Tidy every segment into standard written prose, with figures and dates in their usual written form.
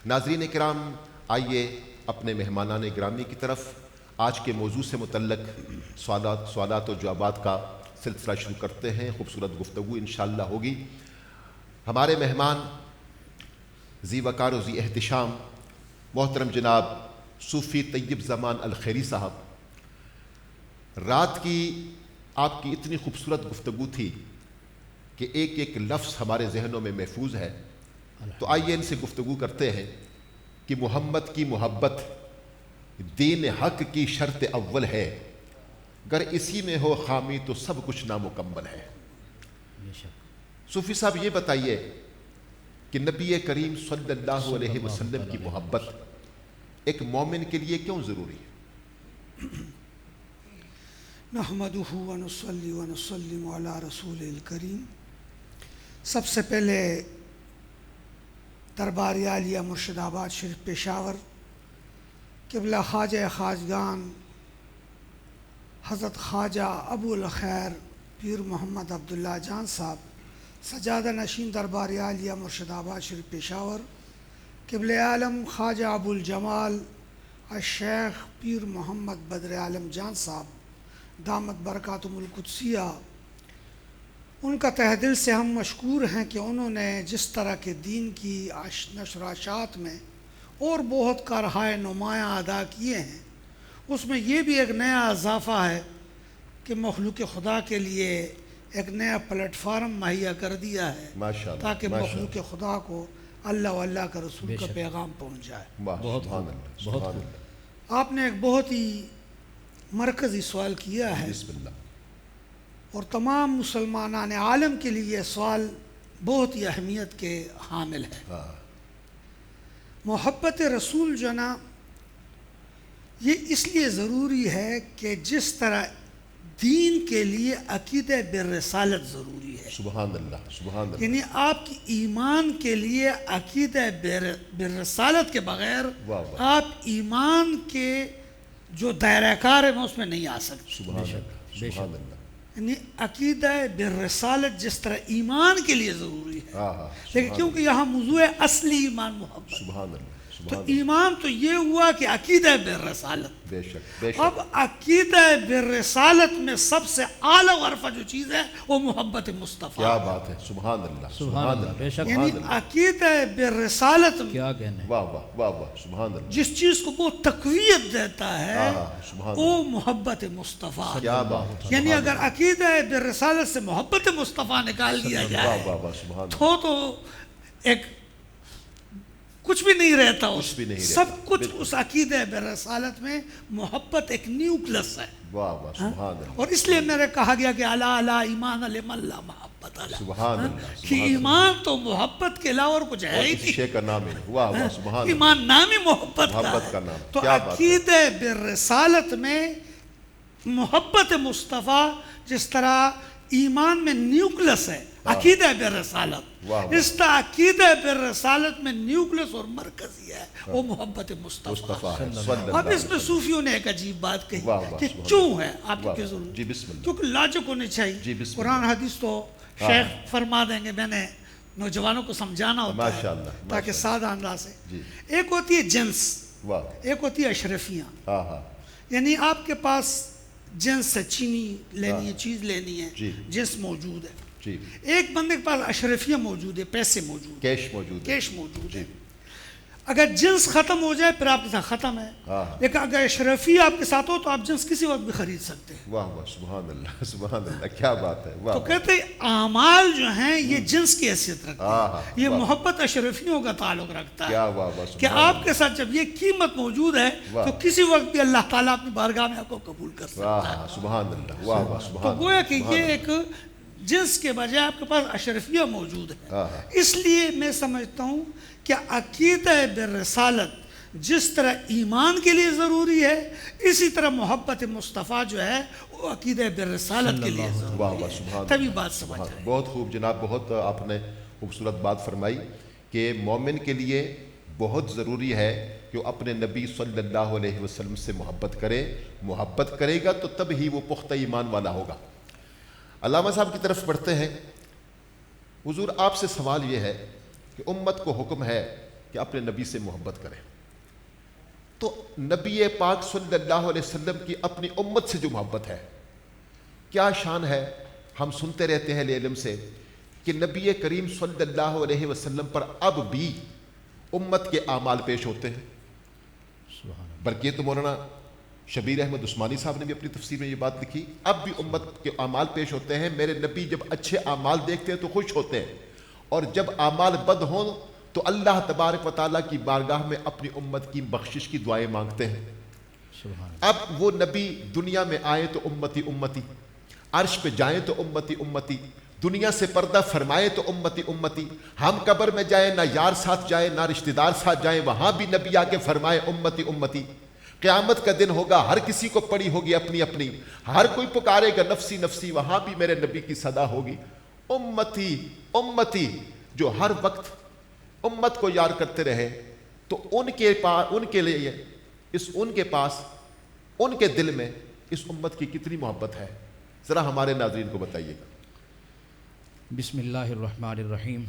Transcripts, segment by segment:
ناظرین کرام، آئیے اپنے مہمانان گرامی کی طرف آج کے موضوع سے متعلق سوالات و جوابات کا سلسلہ شروع کرتے ہیں۔ خوبصورت گفتگو انشاءاللہ ہوگی۔ ہمارے مہمان ذی وقار و ذی احتشام محترم جناب صوفی طیب زمان الخیری صاحب، رات کی آپ کی اتنی خوبصورت گفتگو تھی کہ ایک ایک لفظ ہمارے ذہنوں میں محفوظ ہے، تو آئیے ان سے گفتگو کرتے ہیں کہ محمد کی محبت دین حق کی شرط اول ہے، گر اسی میں ہو خامی تو سب کچھ نامکمل ہے۔ صوفی صاحب یہ بتائیے کہ نبی کریم صلی اللہ علیہ وسلم کی محبت ایک مومن کے لیے کیوں ضروری ہے؟ نحمدہ ونصلی ونسلم علی رسول الکریم۔ سب سے پہلے دربار عالیہ مرشد آباد شریف پشاور قبلہ خواجہ خواجگان حضرت خواجہ ابو الخیر پیر محمد عبداللہ جان صاحب سجادہ نشین دربار عالیہ مرشد آباد شریف پشاور، قبلہ عالم خواجہ ابو الجمال الشیخ پیر محمد بدر عالم جان صاحب دامت برکاتہم القدسیہ، ان کا تہ دل سے ہم مشکور ہیں کہ انہوں نے جس طرح کے دین کی نشر و اشاعت میں اور بہت کارہائے نمایاں ادا کیے ہیں، اس میں یہ بھی ایک نیا اضافہ ہے کہ مخلوق خدا کے لیے ایک نیا پلیٹ فارم مہیا کر دیا ہے تاکہ مخلوق خدا کو اللہ و اللہ کا رسول کا پیغام پہنچ جائے۔ بہت آپ نے ایک بہت ہی مرکزی سوال کیا ہے، بسم اللہ، اور تمام مسلمانان عالم کے لیے یہ سوال بہت ہی اہمیت کے حامل ہے۔ محبت رسول جو نا یہ اس لیے ضروری ہے کہ جس طرح دین کے لیے عقیدہ بالرسالت ضروری ہے، سبحان اللہ سبحان اللہ، یعنی آپ کی ایمان کے لیے عقیدہ بالرسالت کے بغیر آپ ایمان کے جو دائرہ کار ہے اس میں نہیں آ سکتے۔ سبحان اللہ سبحان اللہ، یعنی عقیدہ بالرسالت جس طرح ایمان کے لیے ضروری ہے، لیکن کیونکہ یہاں موضوع اصلی ایمان محبت، سبحان اللہ، تو ایمان تو یہ ہوا کہ عقیدہ بالرسالت۔ بے شک بے شک، اب عقیدہ بالرسالت میں سب سے اعلیٰ غرفہ جو چیز ہے وہ محبت مصطفیٰ۔ کیا بات ہے، سبحان اللہ سبحان اللہ، یعنی عقیدہ بالرسالت میں کیا کہنے، واہ واہ واہ واہ، سبحان اللہ، جس چیز کو وہ تقویت دیتا ہے سبحان وہ محبت مصطفیٰ۔ کیا بات ہے، یعنی اگر عقیدہ بالرسالت سے محبت مصطفیٰ نکال دیا جائے واہ واہ واہ، سبحان اللہ، تو ایک کچھ بھی نہیں رہتا، کچھ بھی نہیں رہتا، سب کچھ اس عقیدہ بالرسالت میں محبت ایک نیوکلس ہے۔ واہ واہ، سبحان اللہ، اور اس لیے میرے کہا گیا کہ الا الا ایمان لمن لا محبت لا، سبحان اللہ، کہ ایمان تو محبت کے علاوہ اور کچھ ہے ہی کسی نہیں، شے کا نام ہے، واہ واہ، سبحان اللہ، ایمان نام ہی محبت محبت کا ہے۔ نام، تو کیا بات ہے، عقیدہ بالرسالت میں محبت مصطفیٰ جس طرح ایمان میں نیوکلس ہے عقیدہ بالرسالت، اس طرح عقیدہ بالرسالت میں نیوکلس اور مرکزی ہے وہ محبت مصطفیٰ۔ اب اس میں صوفیوں نے ایک عجیب بات کہی کہ کیوں ہے آپ کی ضرورت، جی بسم اللہ، کیونکہ لاجک ہونے چاہیے۔ قرآن حدیث تو شیخ فرما دیں گے، میں نے نوجوانوں کو سمجھانا ہوتا ہے تاکہ سادہ انداز سے۔ ایک ہوتی ہے جنس، ایک ہوتی ہے اشرفیاں، یعنی آپ کے پاس جنس سے چینی لینی ہے، چیز لینی ہے، جنس موجود ہے۔ ایک بندے کے پاس اشرفیہ موجود ہے، پیسے موجود، کیش موجود ہے۔ اگر جنس ختم ہو جائے پھر آپ کے ساتھ ختم ہے، لیکن اگر اشرفیہ آپ کے ساتھ ہو تو آپ جنس کسی وقت بھی خرید سکتے ہیں۔ واہ واہ، سبحان اللہ سبحان اللہ، کیا بات ہے، تو کہتے ہیں اعمال جو ہیں یہ جنس کی حیثیت رکھتے ہیں، یہ محبت اشرفیوں کا تعلق رکھتا ہے کہ آپ کے ساتھ جب یہ قیمت موجود ہے تو کسی وقت بھی اللہ تعالیٰ اپنی بارگاہ میں آپ کو قبول کر سکتا ہے۔ سبحان اللہ، واہ واہ، تو سبحان گویا کہ یہ ایک جنس کے بجائے آپ کے پاس اشرفیہ موجود ہے۔ اس لیے میں سمجھتا ہوں کہ عقیدہ بالرسالت جس طرح ایمان کے لیے ضروری ہے، اسی طرح محبت مصطفیٰ جو ہے وہ عقیدہ بالرسالت کے لیے ضروری ہے، تبھی بات سمجھ آئے۔ بہت خوب جناب، بہت آپ نے خوبصورت بات فرمائی کہ مومن کے لیے بہت ضروری ہے کہ وہ اپنے نبی صلی اللہ علیہ وسلم سے محبت کرے گا تو تب ہی وہ پختہ ایمان والا ہوگا۔ علامہ صاحب کی طرف بڑھتے ہیں۔ حضور آپ سے سوال یہ ہے کہ امت کو حکم ہے کہ کہ اپنے نبی سے محبت کریں۔ تو نبی پاک صلی اللہ علیہ وسلم کی اپنی امت سے جو محبت ہے، کیا شان ہے۔ ہم سنتے رہتے ہیں علم سے کہ نبی کریم صلی اللہ علیہ وسلم پر اب بھی امت کے اعمال پیش ہوتے ہیں، بلکہ تو مولانا شبیر احمد عثمانی صاحب نے بھی اپنی تفسیر میں یہ بات لکھی، اب بھی امت کے اعمال پیش ہوتے ہیں۔ میرے نبی جب اچھے اعمال دیکھتے ہیں تو خوش ہوتے ہیں، اور جب اعمال بد ہوں تو اللہ تبارک و تعالیٰ کی بارگاہ میں اپنی امت کی بخشش کی دعائیں مانگتے ہیں۔ اب وہ نبی دنیا میں آئے تو امتی امتی، عرش پہ جائیں تو امتی امتی، دنیا سے پردہ فرمائے تو امتی امتی، ہم قبر میں جائیں نہ یار ساتھ جائیں نہ رشتہ دار ساتھ جائیں، وہاں بھی نبی آ کے فرمائے امتی امتی۔ قیامت کا دن ہوگا، ہر کسی کو پڑی ہوگی اپنی اپنی، ہر کوئی پکارے گا نفسی نفسی، وہاں بھی میرے نبی کی صدا ہوگی امتی امتی۔ جو ہر وقت امت کو یاد کرتے رہے تو ان کے لیے ان کے پاس ان کے دل میں اس امت کی کتنی محبت ہے، ذرا ہمارے ناظرین کو بتائیے گا۔ بسم اللہ الرحمن الرحیم،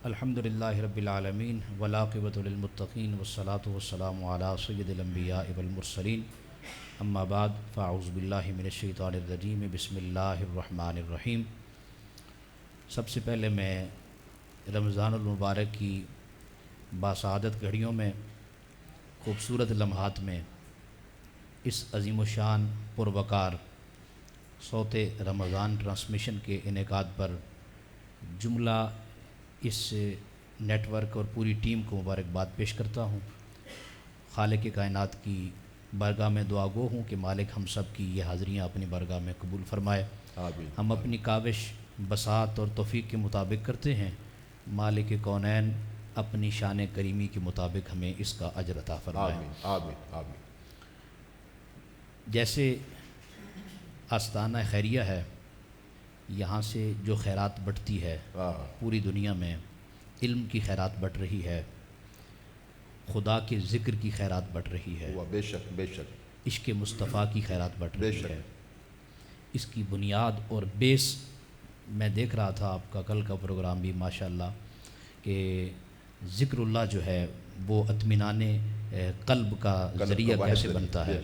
الحمدللہ رب العالمین والعاقبۃ للمتقین والصلاۃ والسلام علی سید الانبیاء والمرسلین، اما بعد فاعوذ باللہ من الشیطان الرجیم، بسم اللہ الرحمن الرحیم۔ سب سے پہلے میں رمضان المبارک کی باسعادت گھڑیوں میں، خوبصورت لمحات میں، اس عظیم الشان پروقار صوت رمضان ٹرانسمیشن کے انعقاد پر جملہ اس نیٹ ورک اور پوری ٹیم کو مبارکباد پیش کرتا ہوں۔ خالق کائنات کی بارگاہ میں دعا گو ہوں کہ مالک ہم سب کی یہ حاضریاں اپنی بارگاہ میں قبول فرمائے۔ آمین۔ ہم اپنی کاوش بساط اور توفیق کے مطابق کرتے ہیں، مالک کونین اپنی شان کریمی کے مطابق ہمیں اس کا اجر عطا فرمائے۔ آمین آمین آمین۔ جیسے آستانہ خیریہ ہے، یہاں سے جو خیرات بٹتی ہے پوری دنیا میں، علم کی خیرات بٹ رہی ہے، خدا کے ذکر کی خیرات بٹ رہی ہے، بے شک بے شک، عشق مصطفیٰ کی خیرات بٹ بے رہی شک۔ ہے۔ اس کی بنیاد اور بیس میں دیکھ رہا تھا آپ کا کل کا پروگرام بھی ماشاءاللہ، کہ ذکر اللہ جو ہے وہ اطمینان قلب کا ذریعہ کیسے بنتا ہے،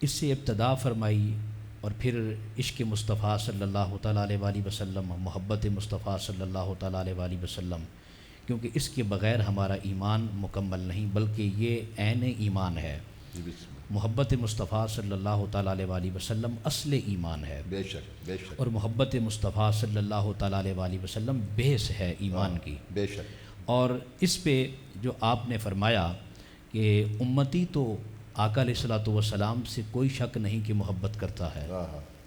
اس سے ابتدا فرمائی، اور پھر عشق مصطفیٰ صلی اللہ تعالیٰ علیہ وآلہ وسلم، محبت مصطفیٰ صلی اللہ تعالیٰ علیہ وآلہ وسلم، کیونکہ اس کے بغیر ہمارا ایمان مکمل نہیں، بلکہ یہ عین ایمان ہے۔ محبت مصطفیٰ صلی اللہ تعالیٰ علیہ وآلہ وسلم اصل ایمان ہے، بے شک بے شک، اور محبت مصطفیٰ صلی اللہ تعالیٰ علیہ وآلہ وسلم بیس ہے ایمان کی۔ بے شک۔ اور اس پہ جو آپ نے فرمایا کہ امتی تو آقا علیہ الصلوۃ والسلام سے کوئی شک نہیں کہ محبت کرتا ہے،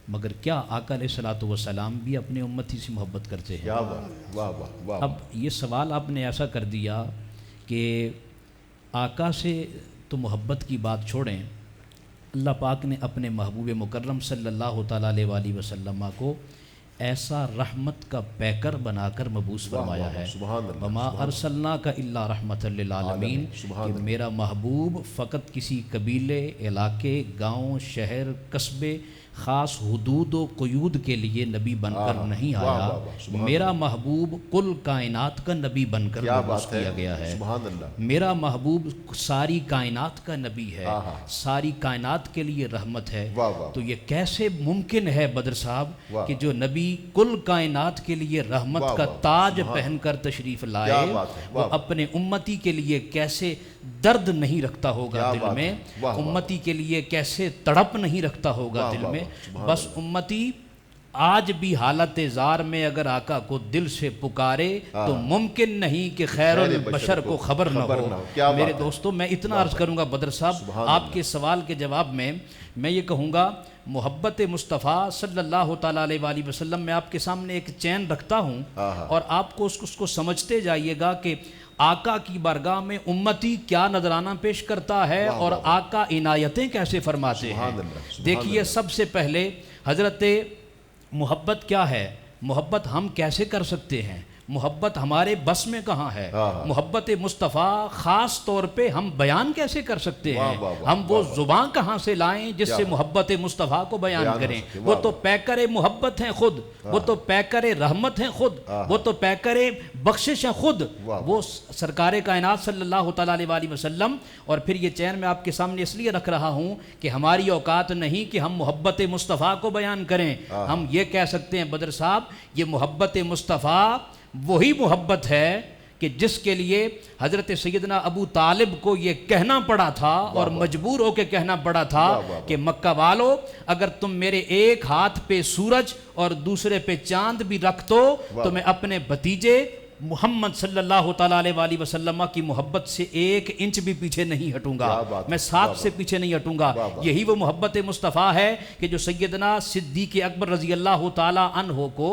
مگر کیا آقا علیہ الصلوۃ والسلام بھی اپنے امتی سے محبت کرتے ہیں؟ کیا بات، واہ واہ واہ۔ اب یہ سوال آپ نے ایسا کر دیا کہ آقا سے تو محبت کی بات چھوڑیں، اللہ پاک نے اپنے محبوب مکرم صلی اللہ تعالیٰ علیہ وآلہ وسلم کو ایسا رحمت کا پیکر بنا کر مبعوث فرمایا ہے، وما ارسلناک الا رحمۃ للعالمین، کہ میرا محبوب فقط کسی قبیلے، علاقے، گاؤں، شہر، قصبے، خاص حدود و قیود کے لیے نبی بن کر نہیں آیا، میرا محبوب کل کائنات کا نبی بن کر مبعوث کیا گیا ہے۔ میرا محبوب ساری کائنات کا نبی ہے، ساری کائنات کے لیے رحمت ہے۔ تو یہ کیسے ممکن ہے بدر صاحب کہ جو نبی کل کائنات کے لیے رحمت کا تاج پہن کر تشریف لائے، وہ اپنے امتی کے لیے کیسے درد نہیں رکھتا ہوگا دل میں، امتی کے لیے کیسے تڑپ نہیں رکھتا ہوگا دل میں۔ بس امتی آج بھی حالت زار میں اگر آقا کو دل سے پکارے تو ممکن نہیں کہ خیر البشر کو خبر نہ ہو۔ میرے دوستو، میں اتنا عرض کروں گا بدر صاحب، آپ کے سوال کے جواب میں یہ کہوں گا، محبت مصطفیٰ صلی اللہ تعالیٰ علیہ وآلہ وسلم میں آپ کے سامنے ایک چین رکھتا ہوں، اور آپ کو اس کو سمجھتے جائیے گا کہ آقا کی بارگاہ میں امتی کیا نذرانہ پیش کرتا ہے اور آقا عنایتیں کیسے فرماتے ہیں۔ دیکھیے، سب سے پہلے حضرت محبت کیا ہے، محبت ہم کیسے کر سکتے ہیں، محبت ہمارے بس میں کہاں ہے؟ محبت مصطفیٰ خاص طور پہ ہم بیان کیسے کر سکتے ہیں؟ ہم وہ زبان کہاں سے لائیں جس سے محبت مصطفیٰ کو بیان کریں؟ وہ تو پیکر محبت ہیں خود، وہ تو پیکر رحمت ہیں خود، وہ تو پیکر بخشش ہیں خود، وہ سرکار کائنات صلی اللہ تعالیٰ علیہ وسلم۔ اور پھر یہ چین میں آپ کے سامنے اس لیے رکھ رہا ہوں کہ ہماری اوقات نہیں کہ ہم محبت مصطفیٰ کو بیان کریں۔ ہم یہ کہہ سکتے ہیں بدر صاحب، یہ محبت مصطفیٰ وہی محبت ہے کہ جس کے لیے حضرت سیدنا ابو طالب کو یہ کہنا پڑا تھا اور مجبور ہو کے کہنا پڑا تھا کہ مکہ والو، اگر تم میرے ایک ہاتھ پہ سورج اور دوسرے پہ چاند بھی رکھ دو تو میں اپنے بھتیجے محمد صلی اللہ تعالیٰ علیہ وسلم کی محبت سے 1 انچ بھی پیچھے نہیں ہٹوں گا، میں ساتھ سے پیچھے نہیں ہٹوں گا۔ یہی وہ محبت مصطفیٰ ہے کہ جو سیدنا صدیق اکبر رضی اللہ تعالیٰ عنہ کو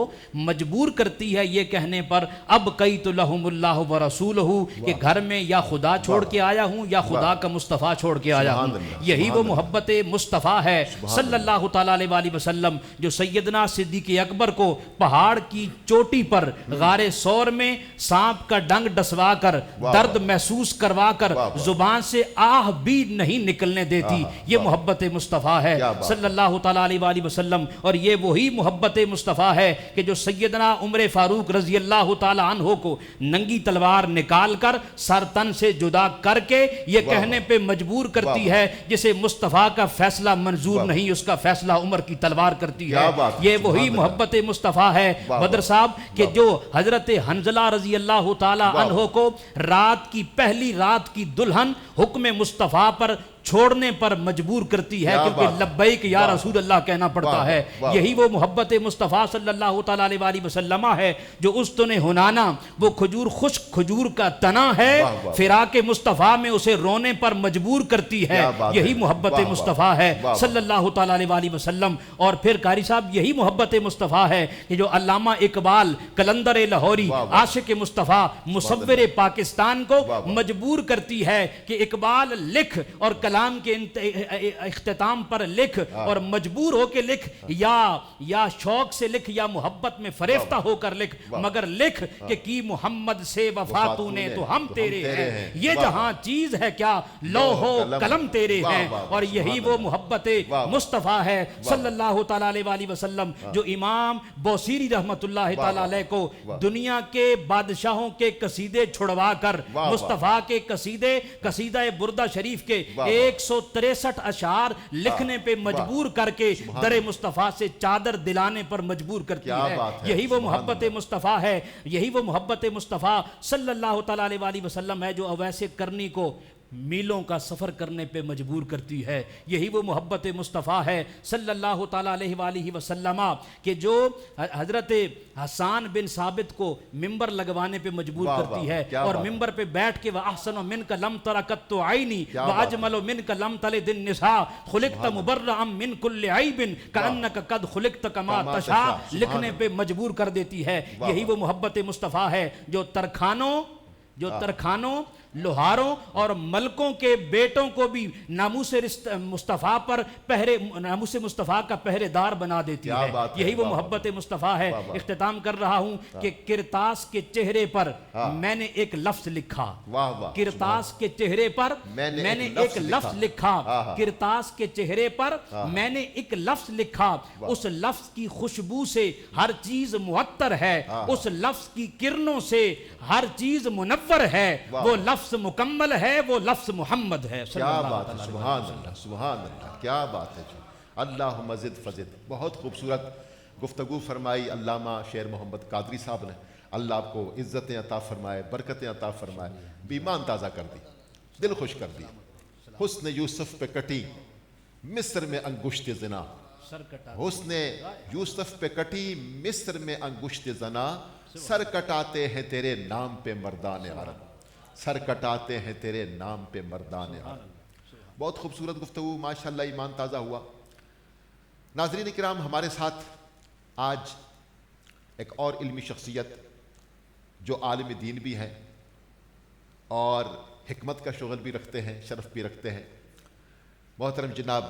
مجبور کرتی ہے یہ کہنے پر اب قیت لہم اللہ ورسولہ، کہ گھر میں یا خدا چھوڑ کے آیا ہوں یا خدا کا مصطفیٰ چھوڑ کے آیا ہوں۔ یہی وہ محبت مصطفیٰ ہے صلی اللہ تعالیٰ علیہ وسلم جو سیدنا صدیق اکبر کو پہاڑ کی چوٹی پر غار ثور میں سانپ کا ڈنگ ڈسوا کر درد محسوس کروا کر زبان سے آہ بھی نہیں نکلنے دیتی، یہ محبت مصطفیٰ ہے صلی اللہ تعالیٰ علیہ وسلم۔ اور یہ وہی محبت مصطفیٰ ہے کہ جو سیدنا عمر فاروق رضی اللہ تعالیٰ عنہ کو ننگی تلوار نکال کر سر تن سے جدا کر کے یہ کہنے پہ مجبور کرتی ہے جسے مصطفیٰ کا فیصلہ منظور نہیں اس کا فیصلہ عمر کی تلوار کرتی ہے۔ یہ وہی محبت مصطفیٰ ہے بدر صاحب کہ جو حضرت حنظلہ رضی اللہ تعالیٰ عنہ کو رات کی پہلی رات کی دلہن حکم مصطفیٰ پر چھوڑنے پر مجبور کرتی ہے کیونکہ لبیک یا رسول اللہ کہنا پڑتا ہے۔ یہی وہ محبت مصطفیٰ صلی اللہ تعالیٰ علیہ وسلم ہے جو استن حنانہ وہ کھجور خشک کھجور کا تنا ہے، فراق مصطفیٰ میں اسے رونے پر مجبور کرتی ہے۔ یہی محبت مصطفیٰ ہے صلی اللہ تعالیٰ علیہ وسلم۔ اور پھر قاری صاحب یہی محبت مصطفیٰ ہے کہ جو علامہ اقبال قلندر لاہوری عاشق مصطفیٰ مصور پاکستان کو مجبور کرتی ہے کہ اقبال لکھ اور کلام کے اختتام پر لکھ اور مجبور ہو کے لکھ یا شوق سے لکھ یا محبت میں فریفتہ ہو کر لکھ، مگر لکھ کہ کی محمد سے وفا تو نے تو ہم تیرے ہیں، یہ جہاں چیز ہے کیا لوح و قلم تیرے ہیں۔ اور یہی وہ محبت مصطفیٰ ہے صلی اللہ تعالیٰ علیہ وسلم جو امام بوصیری رحمت اللہ تعالیٰ علیہ کو دنیا کے بادشاہوں کے قصیدے چھڑوا کر مصطفیٰ کے قصیدہ بردہ شریف کے 163 اشعار لکھنے پہ مجبور کر کے در مصطفیٰ سے چادر دلانے پر مجبور کرتی ہے۔ یہی وہ محبت مصطفیٰ ہے، یہی وہ محبت مصطفیٰ صلی اللہ تعالیٰ علیہ وسلم ہے جو اویس کرنی کو میلوں کا سفر کرنے پہ مجبور کرتی ہے۔ یہی وہ محبت مصطفیٰ ہے صلی اللہ تعالیٰ علیہ وسلم کہ جو حضرت حسان بن ثابت کو ممبر لگوانے پہ مجبور کرتی ہے اور ممبر پہ بیٹھ کے وَأَحْسَنُ مِنْكَ لَمْ تَرَ قَطُّ عَيْنِي وَأَجْمَلُ مِنْكَ لَمْ تَلِدِ النِّسَاءُ خُلِقْتَ مُبَرَّئًا مِنْ كُلِّ عَيْبٍ كَأَنَّكَ قَدْ خُلِقْتَ كَمَا تَشَاءُ لکھنے پہ مجبور کر دیتی ہے۔ یہی وہ محبت مصطفیٰ ہے جو ترخانوں لوہاروں اور ملکوں کے بیٹوں کو بھی ناموس مصطفیٰ پر ناموس مصطفیٰ کا پہرے دار بنا دیتی ہے۔ یہی وہ محبت مصطفیٰ ہے۔ اختتام کر رہا ہوں کہ کرتاس کے چہرے پر میں نے ایک لفظ لکھا، کرتاس کے چہرے پر میں نے ایک لفظ لکھا، کرتاس کے چہرے پر میں نے ایک لفظ لکھا، اس لفظ کی خوشبو سے ہر چیز معطر ہے، اس لفظ کی کرنوں سے ہر چیز منور ہے، وہ لفظ مکمل ہے، وہ لفظ محمد ہے۔ کیا بات ہے، سبحان اللہ سبحان اللہ، کیا بات ہے جی، اللہم زد فزد۔ بہت خوبصورت گفتگو فرمائی علامہ شیر محمد قادری صاحب نے، اللہ آپ کو عزتیں عطا فرمائے، برکتیں عطا فرمائے، ایمان تازہ کر دی، دل خوش کر دی۔ حسن یوسف پہ کٹی مصر میں انگشت زنا، حسن یوسف پہ کٹی مصر میں انگشت زنا، سر کٹاتے ہیں تیرے نام پہ مردان عرب، سر کٹاتے ہیں تیرے نام پہ مردان عرب۔ بہت خوبصورت گفتگو، ماشاءاللہ ایمان تازہ ہوا۔ ناظرین کرام، ہمارے ساتھ آج ایک اور علمی شخصیت جو عالم دین بھی ہیں اور حکمت کا شغل بھی رکھتے ہیں، شرف بھی رکھتے ہیں، محترم جناب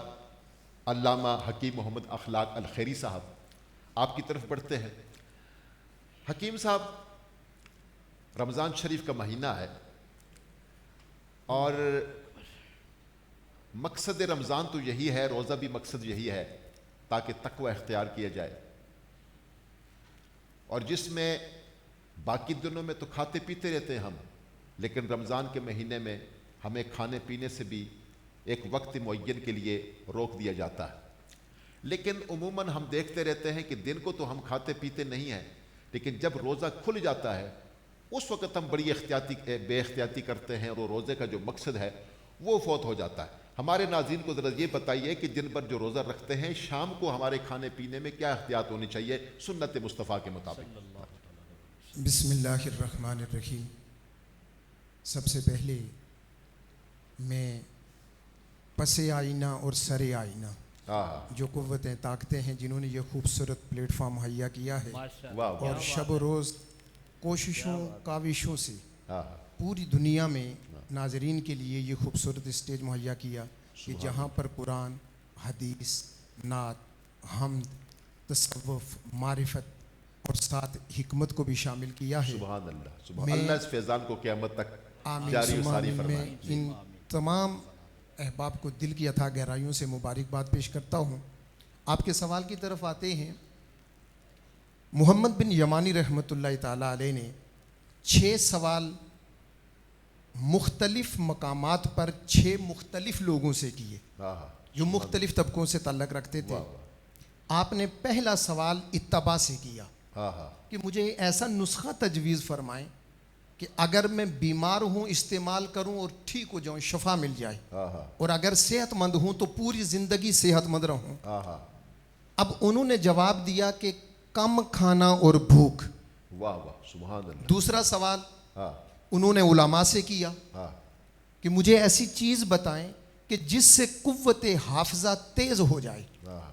علامہ حکیم محمد اخلاق الخیری صاحب، آپ کی طرف بڑھتے ہیں۔ حکیم صاحب، رمضان شریف کا مہینہ ہے اور مقصد رمضان تو یہی ہے، روزہ بھی مقصد یہی ہے تاکہ تقوی اختیار کیا جائے، اور جس میں باقی دنوں میں تو کھاتے پیتے رہتے ہیں ہم، لیکن رمضان کے مہینے میں ہمیں کھانے پینے سے بھی ایک وقت معین کے لیے روک دیا جاتا ہے۔ لیکن عموماً ہم دیکھتے رہتے ہیں کہ دن کو تو ہم کھاتے پیتے نہیں ہیں، لیکن جب روزہ کھل جاتا ہے اس وقت ہم بڑی بے احتیاطی کرتے ہیں، اور وہ روزے کا جو مقصد ہے وہ فوت ہو جاتا ہے۔ ہمارے ناظرین کو ذرا یہ بتائیے کہ دن بھر جو روزہ رکھتے ہیں، شام کو ہمارے کھانے پینے میں کیا احتیاط ہونی چاہیے سنت مصطفیٰ کے مطابق؟ بسم اللہ الرحمن الرحیم۔ سب سے پہلے میں پس آئینہ اور سر آئینہ جو قوتیں طاقتیں ہیں جنہوں نے یہ خوبصورت پلیٹ فارم مہیا کیا ہے اور شب و روز کوششوں کاوشوں سے پوری دنیا میں ناظرین کے لیے یہ خوبصورت اسٹیج مہیا کیا کہ جہاں پر قرآن، حدیث، نعت، حمد، تصوف، معرفت اور ساتھ حکمت کو بھی شامل کیا ہے۔ سبحان اللہ، سبحان اللہ، اس فیضان کو قیامت تک آمین جاری و ثم ساری آمین۔ میں فرمائیں۔ ان تمام احباب کو دل کی اتھاہ گہرائیوں سے مبارکباد پیش کرتا ہوں۔ آپ کے سوال کی طرف آتے ہیں۔ محمد بن یمانی رحمۃ اللہ تعالیٰ علیہ نے 6 سوال مختلف مقامات پر 6 مختلف لوگوں سے کیے جو مختلف طبقوں سے تعلق رکھتے تھے۔ آپ نے پہلا سوال اتباع سے کیا کہ مجھے ایسا نسخہ تجویز فرمائیں کہ اگر میں بیمار ہوں استعمال کروں اور ٹھیک ہو جاؤں، شفا مل جائے، اور اگر صحت مند ہوں تو پوری زندگی صحت مند رہوں۔ اب انہوں نے جواب دیا کہ کم کھانا اور بھوک۔ واہ واہ، سبحان اللہ۔ دوسرا سوال انہوں نے علماء سے کیا کہ مجھے ایسی چیز بتائیں کہ جس سے قوت حافظہ تیز ہو جائے،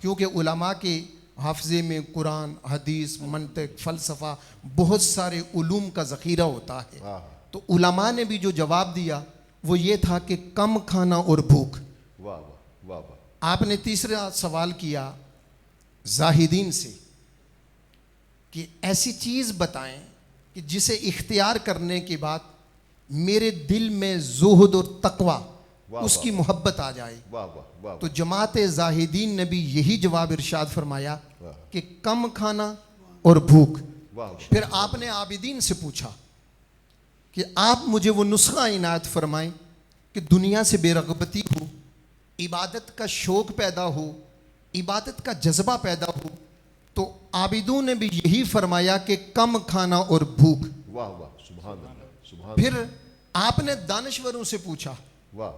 کیونکہ علماء کے حافظے میں قرآن، حدیث، منطق، فلسفہ، بہت سارے علوم کا ذخیرہ ہوتا ہے۔ تو علماء نے بھی جو جواب دیا وہ یہ تھا کہ کم کھانا اور بھوک۔ واہ واہ واہ واہ۔ آپ نے تیسرا سوال کیا زاہدین سے کہ ایسی چیز بتائیں کہ جسے اختیار کرنے کے بعد میرے دل میں زہد اور تقوی اس کی محبت آ جائے۔ تو جماعت زاہدین نے بھی یہی جواب ارشاد فرمایا کہ کم کھانا اور بھوک۔ پھر آپ نے عابدین سے پوچھا کہ آپ مجھے وہ نسخہ عنایت فرمائیں کہ دنیا سے بے رغبتی ہو، عبادت کا شوق پیدا ہو، عبادت کا جذبہ پیدا ہو۔ تو عابدوں نے بھی یہی فرمایا کہ کم کھانا اور بھوک۔ واہ واہ، سبحان اللہ، سبحان۔ پھر آپ نے دانشوروں سے پوچھا واہ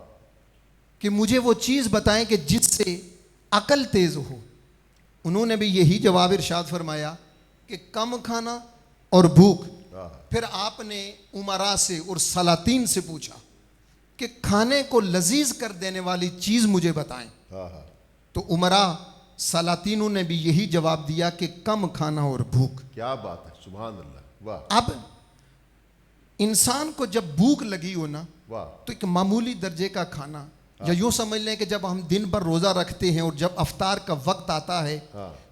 کہ مجھے وہ چیز بتائیں کہ جس سے عقل تیز ہو۔ انہوں نے بھی یہی جواب ارشاد فرمایا کہ کم کھانا اور بھوک۔ پھر آپ نے امراء سے اور سلاطین سے پوچھا کہ کھانے کو لذیذ کر دینے والی چیز مجھے بتائیں۔ تو امراء سلاطینوں نے بھی یہی جواب دیا کہ کم کھانا اور بھوک۔ کیا بات ہے، سبحان اللہ، واہ۔ اب انسان کو جب بھوک لگی ہو نا تو ایک معمولی درجے کا کھانا، یا یوں سمجھ لیں کہ جب ہم دن بھر روزہ رکھتے ہیں اور جب افطار کا وقت آتا ہے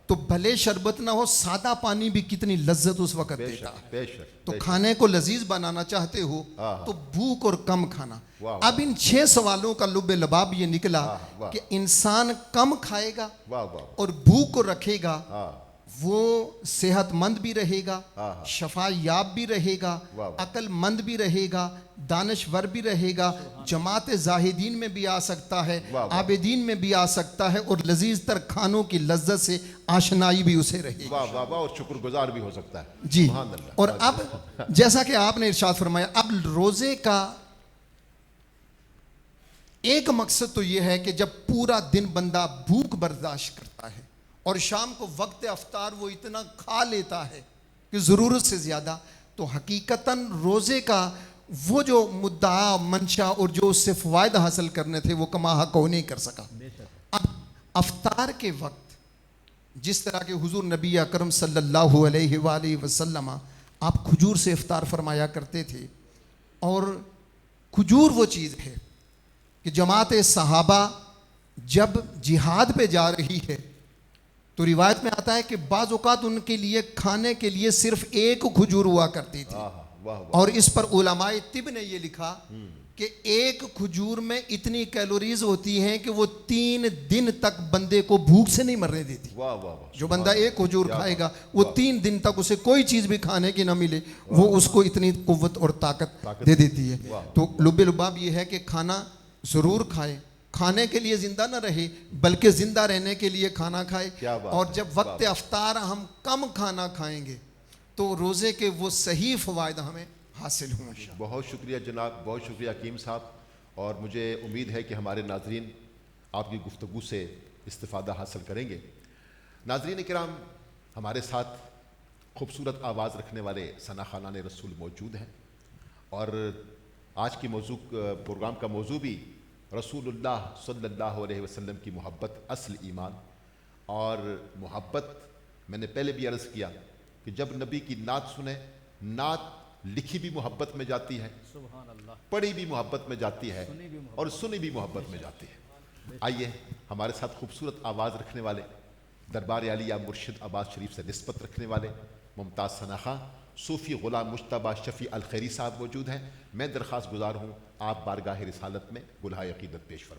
تو بھلے شربت نہ ہو، سادہ پانی بھی کتنی لذت اس وقت دیتا ہے۔ تو کھانے کو لذیذ بنانا چاہتے ہو تو بھوک اور کم کھانا۔ اب ان 6 سوالوں کا لب لباب یہ نکلا کہ انسان کم کھائے گا اور بھوک کو رکھے گا، وہ صحت مند بھی رہے گا، شفا یاب بھی رہے گا، عقل مند بھی رہے گا، دانشور بھی رہے گا، جماعت زاہدین میں بھی آ سکتا ہے، عابدین میں بھی آ سکتا ہے، اور لذیذ تر کھانوں کی لذت سے آشنائی بھی اسے رہے گی۔ واہ واہ واہ، اور شکر گزار بھی ہو سکتا ہے۔ جی، سبحان اللہ۔ اور اب جیسا کہ آپ نے ارشاد فرمایا، اب روزے کا ایک مقصد تو یہ ہے کہ جب پورا دن بندہ بھوک برداشت کرتا ہے اور شام کو وقت افطار وہ اتنا کھا لیتا ہے کہ ضرورت سے زیادہ، تو حقیقتاً روزے کا وہ جو مدعا، منشا اور جو اس سے فوائد حاصل کرنے تھے وہ کما حق ہو نہیں کر سکا۔ اب افطار کے وقت جس طرح کہ حضور نبی اکرم صلی اللہ علیہ وآلہ وسلم آپ کھجور سے افطار فرمایا کرتے تھے، اور کھجور وہ چیز ہے کہ جماعت صحابہ جب جہاد پہ جا رہی ہے تو روایت میں آتا ہے کہ بعض اوقات ان کے لیے کھانے کے لیے صرف ایک کھجور ہوا کرتی تھی، واہ واہ اور اس پر علماء طب نے یہ لکھا کہ ایک کھجور میں اتنی کیلوریز ہوتی ہیں کہ وہ 3 دن تک بندے کو بھوک سے نہیں مرنے دیتی. واہ واہ واہ جو بندہ ایک کھجور کھائے گا وہ 3 دن تک اسے کوئی چیز بھی کھانے کی نہ ملے, وہ اس کو اتنی قوت اور طاقت دے دیتی ہے. تو لب لباب یہ ہے کہ کھانا ضرور کھائے, کھانے کے لیے زندہ نہ رہے بلکہ زندہ رہنے کے لیے کھانا کھائے. اور جب وقت افطار ہم کم کھانا کھائیں گے تو روزے کے وہ صحیح فوائد ہمیں حاصل ہوں گے. بہت شکریہ جناب, بہت شکریہ حکیم صاحب, اور مجھے امید ہے کہ ہمارے ناظرین آپ کی گفتگو سے استفادہ حاصل کریں گے. ناظرین کرام, ہمارے ساتھ خوبصورت آواز رکھنے والے ثنا خانان رسول موجود ہیں, اور آج کی موضوع پروگرام کا موضوع بھی رسول اللہ صلی اللہ علیہ وسلم کی محبت اصل ایمان. اور محبت میں نے پہلے بھی عرض کیا کہ جب نبی کی نعت سنیں, نعت لکھی بھی محبت میں جاتی ہے, پڑھی بھی محبت میں جاتی ہے, اور سنی بھی محبت میں جاتی ہے. آئیے ہمارے ساتھ خوبصورت آواز رکھنے والے, دربار عالیہ مرشد عباس شریف سے نسبت رکھنے والے ممتاز ثنا خان صوفی غلام مجتبیٰ شفیع الخیری صاحب موجود ہیں. میں درخواست گزار ہوں آپ بارگاہ رسالت میں گلہائے عقیدت پیش فرمائیں.